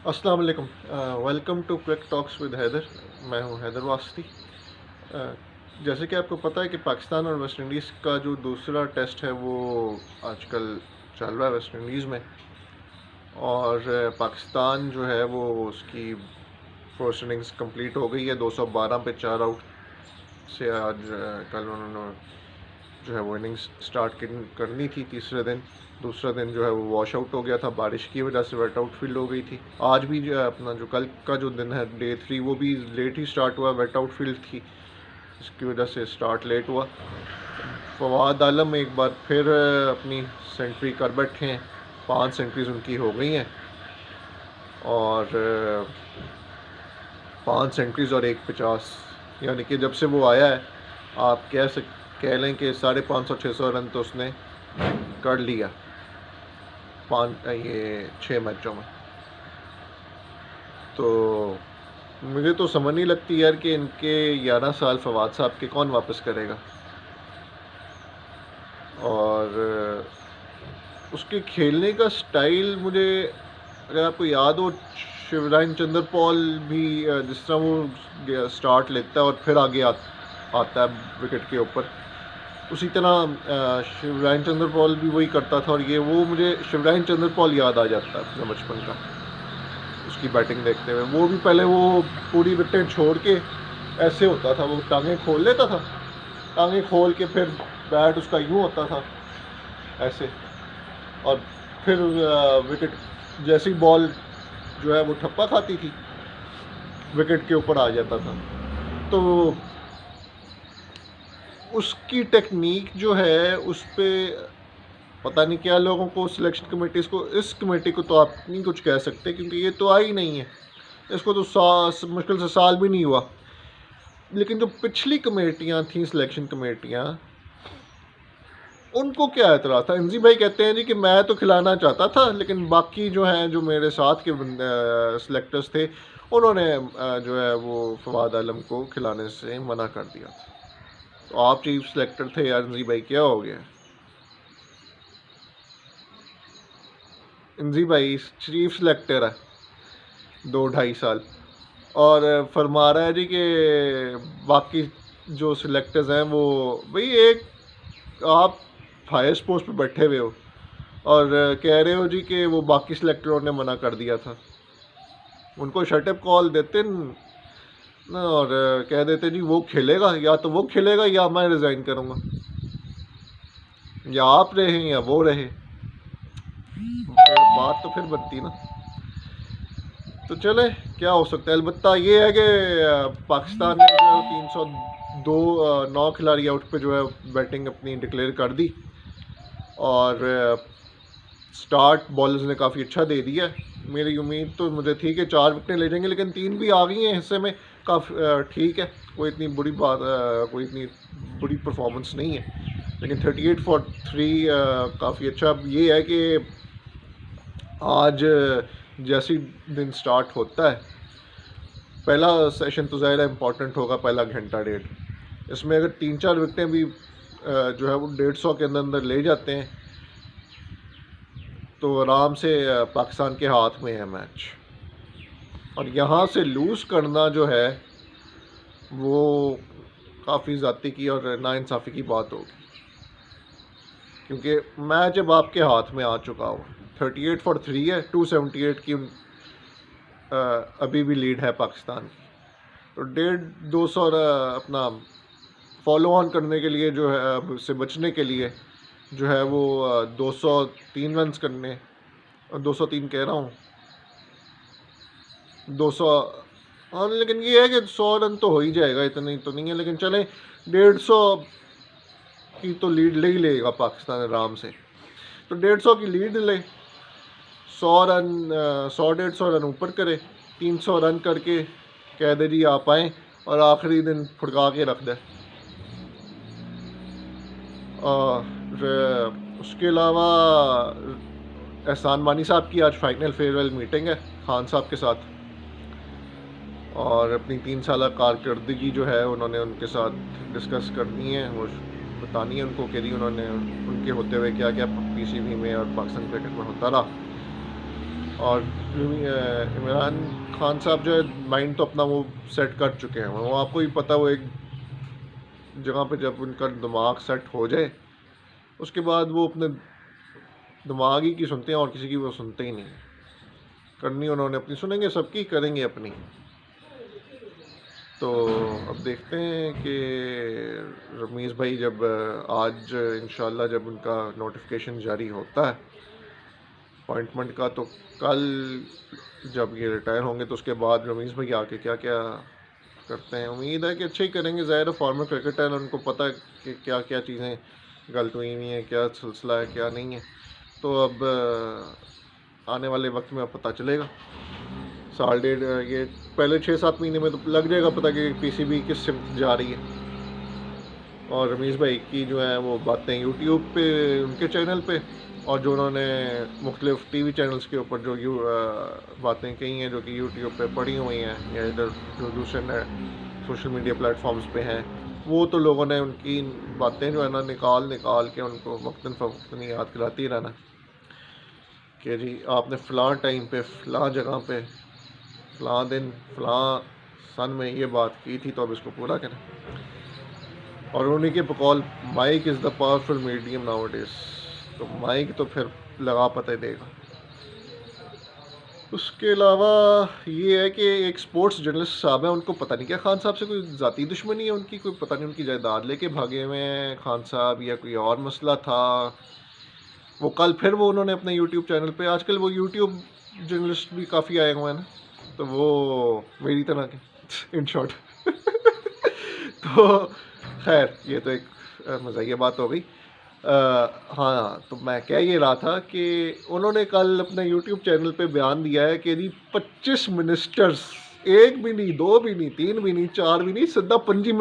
अस्सलाम वालेकुम। Welcome to quick talks with Haider. मैं हूं हैदर वास्ती। जैसे कि आपको पता है कि पाकिस्तान और वेस्ट इंडीज़ का जो दूसरा टेस्ट है वो आजकल चल रहा है वेस्ट इंडीज़ में। और पाकिस्तान जो है वो उसकी फर्स्ट इनिंग्स कंप्लीट हो गई है 212 पे 4 आउट से। आज कल उन्होंने जो है वो इनिंग्स स्टार्ट करनी थी तीसरे दिन। दूसरा दिन जो है वो वॉश आउट हो गया था, बारिश की वजह से वेट आउट फील्ड हो गई थी। आज भी जो है अपना जो कल का जो दिन है डे 3 वो भी लेट ही स्टार्ट हुआ, वेट आउट फील्ड थी, इसकी वजह से स्टार्ट लेट हुआ। फवाद आलम एक बार फिर अपनी सेंचुरी कर बैठे हैं, 5 सेंचुरीज उनकी हो गई हैं। और 5 सेंचुरीज और 1 50, यानी कि जब से वो आया है आप कह लें कि 550-600 रन तो उसने कर लिया ये 6 मैचों में। तो मुझे तो समझ नहीं लगती यार कि इनके 11 साल फवाद साहब के कौन वापस करेगा। और उसके खेलने का स्टाइल मुझे, अगर आपको याद हो, शिवराज चंद्र पॉल भी जिस तरह वो स्टार्ट लेता है और फिर आगे आता है विकेट के ऊपर, उसी तरह शिवराज चंद्र पॉल भी वही करता था। और ये वो मुझे शिवराज चंद्र पॉल याद आ जाता है अपने बचपन का, उसकी बैटिंग देखते हुए। वो भी पहले वो पूरी विकेट छोड़ के ऐसे होता था, वो टांगें खोल लेता था, टांगें खोल के फिर बैट उसका यूँ होता था ऐसे, और फिर विकेट जैसी बॉल जो है वो ठप्पा खाती थी विकेट के ऊपर आ जाता था। तो उसकी टेक्निक जो है उस पर पता नहीं क्या लोगों को, सिलेक्शन कमेटीज़ को, इस कमेटी को तो आप नहीं कुछ कह सकते क्योंकि ये तो आई नहीं है, इसको तो मुश्किल से साल भी नहीं हुआ। लेकिन जो पिछली कमेटियाँ थीं, सिलेक्शन कमेटियाँ, उनको क्या एतराज़ था। इंजी भाई कहते हैं जी कि मैं तो खिलाना चाहता था, लेकिन बाकी जो हैं, जो मेरे साथ के सिलेक्टर्स थे, उन्होंने जो है वो फवाद आलम को खिलाने से मना कर दिया था। तो आप चीफ सिलेक्टर थे यार इंजी भाई, क्या हो गया? इंजी भाई चीफ सिलेक्टर है 2-2.5 साल, और फरमा रहा है जी कि बाकी जो सिलेक्टर्स हैं वो, भाई एक आप हाईएस्ट पोस्ट पे बैठे हुए हो और कह रहे हो जी कि वो बाकी सिलेक्टरों ने मना कर दिया था। उनको शटअप कॉल देते ना और कह देते जी वो खेलेगा, या तो वो खेलेगा या मैं रिज़ाइन करूँगा, या आप रहे या वो रहे, बात तो फिर बनती ना। तो चले, क्या हो सकता है। अलबत्ता ये है कि पाकिस्तान ने जो 302 9 खिलाड़ी आउट पे जो है बैटिंग अपनी डिक्लेयर कर दी, और स्टार्ट बॉलर्स ने काफ़ी अच्छा दे दिया। मेरी उम्मीद तो मुझे थी कि 4 विकेटें ले जाएंगे, लेकिन 3 भी आ गई हैं हिस्से में, काफ़ी ठीक है, कोई इतनी बुरी बात, कोई इतनी बुरी परफॉर्मेंस नहीं है। लेकिन 38 फॉर 3 काफ़ी अच्छा। ये है कि आज जैसी दिन स्टार्ट होता है, पहला सेशन तो ज़ाहिर है इम्पॉर्टेंट होगा, पहला घंटा डेढ़, इसमें अगर 3-4 विकेटें भी जो है वो 150 के अंदर अंदर ले जाते हैं तो आराम से पाकिस्तान के हाथ में है मैच। और यहाँ से लूज़ करना जो है वो काफ़ी ज़्यादती की और नाइंसाफ़ी की बात होगी, क्योंकि मैच अब आपके हाथ में आ चुका हो। 38 फॉर 3 है, 278 की अभी भी लीड है पाकिस्तान की। तो 150-200 अपना फॉलो ऑन करने के लिए जो है, उससे बचने के लिए जो है वो 203 रन करने, 203 कह रहा हूँ, 200। हाँ, लेकिन ये है कि 100 रन तो हो ही जाएगा, इतना ही तो नहीं है, लेकिन चले 150 की तो लीड ले ही लेगा पाकिस्तान आराम से। तो 150 की लीड ले, 100 रन 100-150 रन ऊपर करे, 300 रन करके कह दे जी आप आएँ, और आखिरी दिन फुड़का के रख दे। और उसके अलावा एहसान मानी साहब की आज फाइनल फेयरवेल मीटिंग है खान साहब के साथ, और अपनी 3 साल कारकर्दगी जो है उन्होंने उनके साथ डिस्कस करनी है, वो बतानी है उनको कि उन्होंने उनके होते हुए क्या क्या पीसीबी में और पाकिस्तान क्रिकेट में होता रहा। और इमरान खान साहब जो है माइंड तो अपना वो सेट कर चुके हैं, वो आपको ही पता, वो एक जगह पे जब उनका दिमाग सेट हो जाए उसके बाद वो अपने दिमाग ही की सुनते हैं और किसी की वो सुनते ही नहीं। करनी उन्होंने अपनी, सुनेंगे सबकी, करेंगे अपनी। तो अब देखते हैं कि रमीज़ भाई जब आज इंशाल्लाह जब उनका नोटिफिकेशन जारी होता है अपॉइंटमेंट का, तो कल जब ये रिटायर होंगे तो उसके बाद रमीज़ भाई आके क्या क्या करते हैं। उम्मीद है कि अच्छे ही करेंगे, ज़ाहिर है फॉर्मर क्रिकेटर है, उनको पता है कि क्या क्या चीज़ें गलत हुई हुई हैं, क्या सिलसिला है क्या नहीं है। तो अब आने वाले वक्त में अब पता चलेगा। साल डेढ़ ये पहले 6-7 महीने में तो लग जाएगा पता कि पीसीबी किस सिमत जा रही है। और रमीज़ भाई की जो है वो बातें यूट्यूब पे उनके चैनल पे, और जो उन्होंने मुख्तलिफ टीवी चैनल्स के ऊपर जो बातें कही हैं जो कि यूट्यूब पे पड़ी हुई हैं या इधर जो दूसरे सोशल मीडिया प्लेटफॉर्म्स पे हैं, वो तो लोगों ने उनकी बातें जो है ना निकाल के उनको वक्तन फ़वक्तन याद कराती रहना कि जी आपने फ़लाँ टाइम पे फ़लाँ जगह पे फ़लाँ दिन फ़लाँ सन में ये बात की थी, तो अब इसको पूरा करें। और उन्हीं के बकौल mike is the powerful medium nowadays, तो माइक तो फिर लगा पता देगा। उसके अलावा ये है कि एक स्पोर्ट्स जर्नलिस्ट साहब हैं, उनको पता नहीं क्या खान साहब से कोई ज़ाती दुश्मनी है उनकी, कोई पता नहीं उनकी जायदाद लेके भागे हुए हैं खान साहब या कोई और मसला था। वो कल फिर वो उन्होंने अपने यूट्यूब चैनल पे, आजकल वो यूट्यूब जर्नलिस्ट भी काफ़ी आए हुए हैं ना, तो वो मेरी तरह के इन शॉर्ट तो खैर ये तो एक मज़ाहिया बात हो गई। हाँ, तो मैं कह ये रहा था कि उन्होंने कल अपने यूट्यूब चैनल पे बयान दिया है कि जी 25 मिनिस्टर्स, एक भी नहीं, दो भी नहीं, तीन भी नहीं, चार भी नहीं, सीधा 25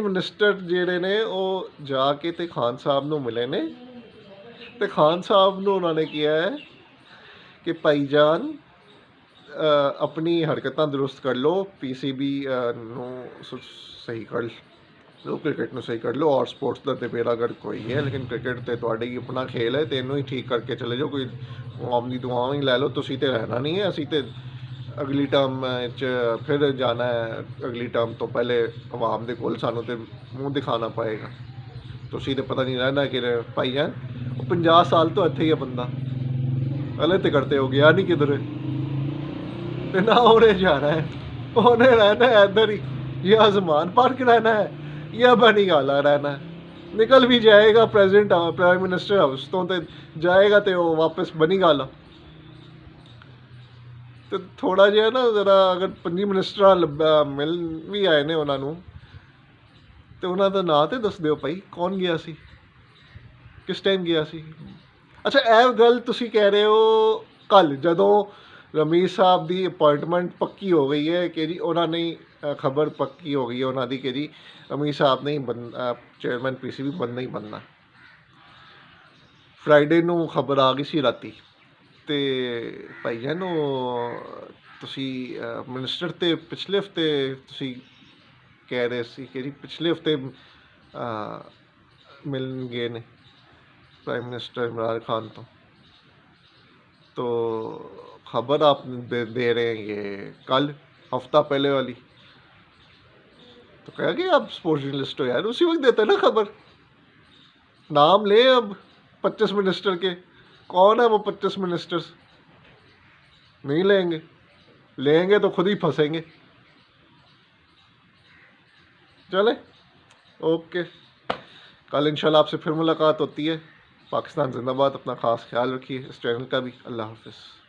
मिनिस्टर जेड़े ने वो जाके ते खान साहब नूं मिले ने, ते खान साहब नूं उन्होंने किया है कि भाईजान अपनी हरकतां दुरुस्त कर लो, पीसीबी नूं सही कर लो, क्रिकेट ਨੂੰ ਸਹੀ ਕਰ ਲਓ, और स्पोर्ट्स ਦਾ ਤੇ ਬੇੜਾ ਗਰਕ ਹੋਈ ਹੈ, ਲੇਕਿਨ ਕ੍ਰਿਕਟ ਤੇ ਤੁਹਾਡਾ ਹੀ ਆਪਣਾ ਖੇਲ ਹੈ, ਤੈਨੂੰ ਹੀ ਠੀਕ ਕਰਕੇ ਚਲੇ ਜਾਓ, ਕੋਈ ਆਮ ਦੀ ਦੁਆਵਾਂ ਹੀ ਲੈ ਲਓ, ਤੁਸੀਂ ਤੇ ਰਹਿਣਾ ਨਹੀਂ ਹੈ, ਅਸੀਂ ਤੇ ਅਗਲੀ ਟਰਮ 'ਚ ਫਿਰ ਜਾਣਾ ਹੈ, ਅਗਲੀ ਟਰਮ ਤੋਂ ਪਹਿਲੇ ਆਵਾਮ ਦੇ ਕੋਲ ਸਾਨੂੰ ਤੇ ਮੂੰਹ ਦਿਖਾਣਾ ਪਏਗਾ, ਤੁਸੀਂ ਤੇ ਪਤਾ ਨਹੀਂ ਰਹਿਣਾ ਕਿ ਭਾਈ ਜਾਨ ਉਹ 50 ਸਾਲ ਤੋਂ ਇੱਥੇ ਹੀ ਹੈ ਬੰਦਾ, ਹਲੇ ਤੇ ਕਰਤੇ ਹੋ ਗਿਆ ਨਹੀਂ ਕਿਧਰੇ, ਤੇ ਨਾ ਉਹਨੇ ਜਾਣਾ ਹੈ, ਉਹਨੇ ਰਹਿਣਾ है इधर ही, ये आसमान पार के रहना है या बनी गाला रहना है। निकल भी जाएगा प्रेजिडेंट प्राइम मिनिस्टर हाउस तो जाएगा तो वो वापस बनी गाला। तो थोड़ा जो है ना जरा अगर 25 मिनिस्टर मिल भी आए ने उन्होंने, तो उन्होंने का नाम तो दस दो भाई कौन गया सी, किस टाइम गया सी। अच्छा ਇਹ ਗੱਲ ਤੁਸੀਂ कह रहे हो कल ਜਦੋਂ रमीज़ साहब की अपॉइंटमेंट पक्की हो गई है कि जी उन्होंने खबर पक्की हो गई है उन्होंने कि जी रमीज़ साहब ने चेयरमैन पीसीबी बनना ही बनना। फ्राइडे नूं खबर आ गई सी राती, तो भाई जान तुसी मिनिस्टर तो पिछले हफ्ते तुसी कह रहे सी कि जी पिछले हफ्ते मिलन गए ने प्राइम मिनिस्टर इमरान खान तो खबर आप दे रहे हैं ये कल हफ्ता पहले वाली, तो कहा कि आप स्पोर्ट्स जर्नलिस्ट हो यार, उसी वक्त देते ना खबर, नाम ले अब 25 मिनिस्टर के, कौन है वो 25 मिनिस्टर्स, नहीं लेंगे, लेंगे तो खुद ही फंसेंगे। चले ओके, कल इंशाल्लाह आपसे फिर मुलाकात होती है। पाकिस्तान जिंदाबाद, अपना ख़ास ख्याल रखिए, इस चैनल का भी। अल्लाह हाफ़िज़।